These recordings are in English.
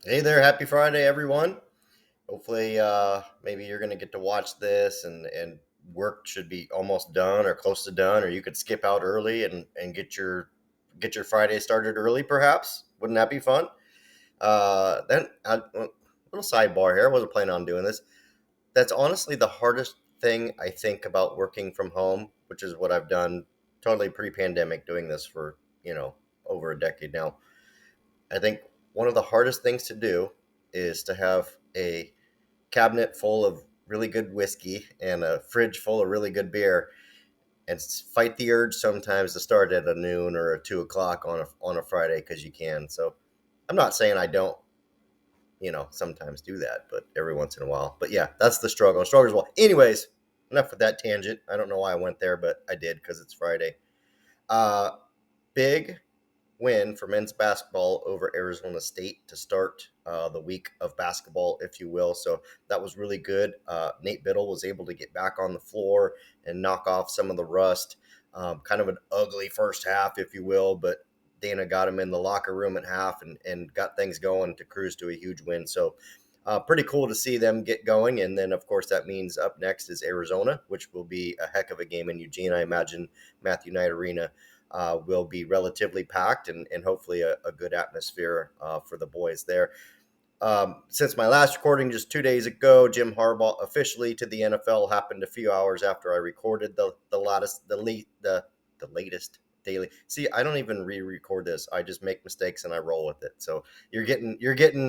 Hey there, happy Friday, everyone. Hopefully, maybe you're going to get to watch this and work should be almost done or close to done, or you could skip out early and get your Friday started early, perhaps. Wouldn't that be fun? Little sidebar here. I wasn't planning on doing this. That's honestly the hardest thing I think about working from home, which is what I've done totally pre-pandemic, doing this for, over a decade now. I think one of the hardest things to do is to have a cabinet full of really good whiskey and a fridge full of really good beer and fight the urge sometimes to start at a noon or a 2 o'clock on a Friday because you can. So I'm not saying I don't, sometimes do that, but every once in a while. But yeah, that's the struggle. Struggle as well. Anyways, enough with that tangent. I don't know why I went there, but I did because it's Friday. Uh, Big win for men's basketball over Arizona State to start the week of basketball, if you will. So that was really good. Nate Biddle was able to get back on the floor and knock off some of the rust. Kind of an ugly first half, if you will, but Dana got him in the locker room at half and got things going to cruise to a huge win. So pretty cool to see them get going. And then, of course, that means up next is Arizona, which will be a heck of a game in Eugene. I imagine Matthew Knight Arena will be relatively packed and hopefully a good atmosphere for the boys there. Since my last recording just 2 days ago, Jim Harbaugh officially to the NFL happened a few hours after I recorded the latest daily. See, I don't even re-record this. I just make mistakes and I roll with it. So you're getting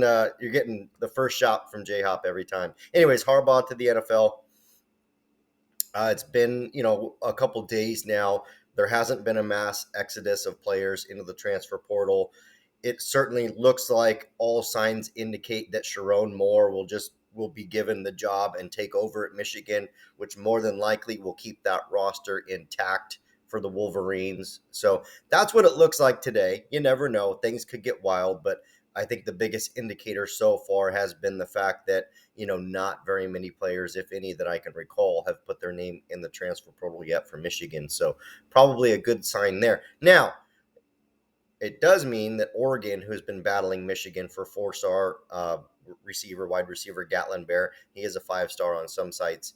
the first shot from Jhop every time. Anyways, Harbaugh to the NFL. It's been, a couple days now. There hasn't been a mass exodus of players into the transfer portal. It certainly looks like all signs indicate that Sharon Moore will be given the job and take over at Michigan, which more than likely will keep that roster intact for the Wolverines. So that's what it looks like today. You never know. Things could get wild, but I think the biggest indicator so far has been the fact that not very many players, if any, that I can recall, have put their name in the transfer portal yet for Michigan. So probably a good sign there. Now, it does mean that Oregon, who's been battling Michigan for four-star wide receiver Gatlin Bear, he is a five-star on some sites.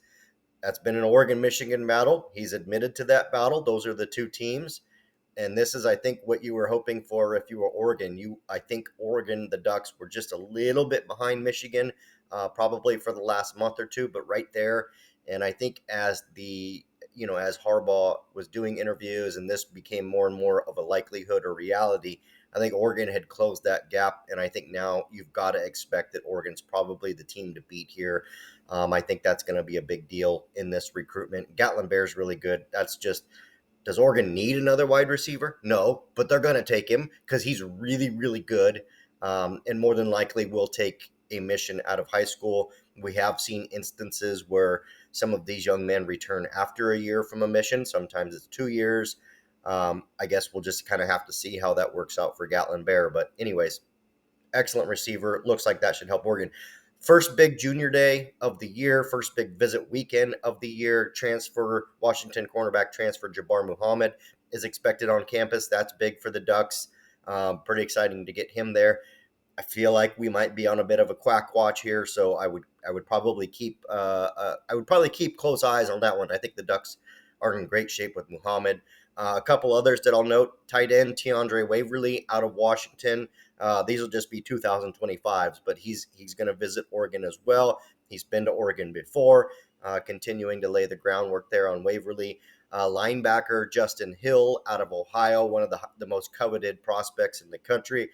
That's been an Oregon-Michigan battle. He's admitted to that battle. Those are the two teams. And this is, I think, what you were hoping for if you were Oregon. I think Oregon, the Ducks, were just a little bit behind Michigan, probably for the last month or two, but right there. And I think as Harbaugh was doing interviews and this became more and more of a likelihood or reality, I think Oregon had closed that gap. And I think now you've got to expect that Oregon's probably the team to beat here. I think that's going to be a big deal in this recruitment. Gatlin Bear's really good. Does Oregon need another wide receiver? No, but they're going to take him because he's really, really good, and more than likely will take a mission out of high school. We have seen instances where some of these young men return after a year from a mission. Sometimes it's 2 years. I guess we'll just kind of have to see how that works out for Gatlin Bear. But anyways, excellent receiver. Looks like that should help Oregon. First big junior day of the year, first big visit weekend of the year. Washington cornerback transfer Jabbar Muhammad is expected on campus. That's big for the Ducks. Pretty exciting to get him there. I feel like we might be on a bit of a quack watch here, so I would probably keep close eyes on that one. I think the Ducks are in great shape with Muhammad. A couple others that I'll note: tight end Tiandre Waverly out of Washington. These will just be 2025s, but he's going to visit Oregon as well. He's been to Oregon before, continuing to lay the groundwork there on Waverly. Linebacker Justin Hill out of Ohio, one of the most coveted prospects in the country.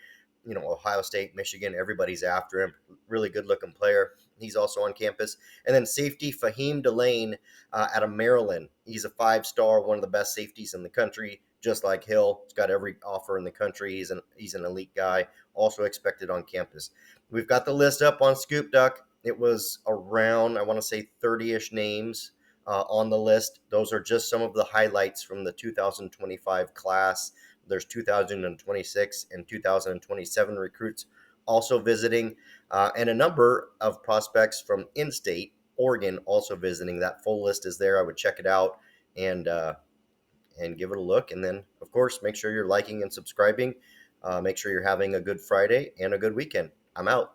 Ohio State, Michigan, everybody's after him. Really good-looking player. He's also on campus. And then safety Fahim Delane out of Maryland. He's a five-star, one of the best safeties in the country, just like Hill. He's got every offer in the country. He's an elite guy, also expected on campus. We've got the list up on ScoopDuck. It was around, I want to say, 30-ish names on the list. Those are just some of the highlights from the 2025 class. There's 2026 and 2027 recruits also visiting, and a number of prospects from in-state, Oregon, also visiting. That full list is there. I would check it out and give it a look. And then, of course, make sure you're liking and subscribing. Make sure you're having a good Friday and a good weekend. I'm out.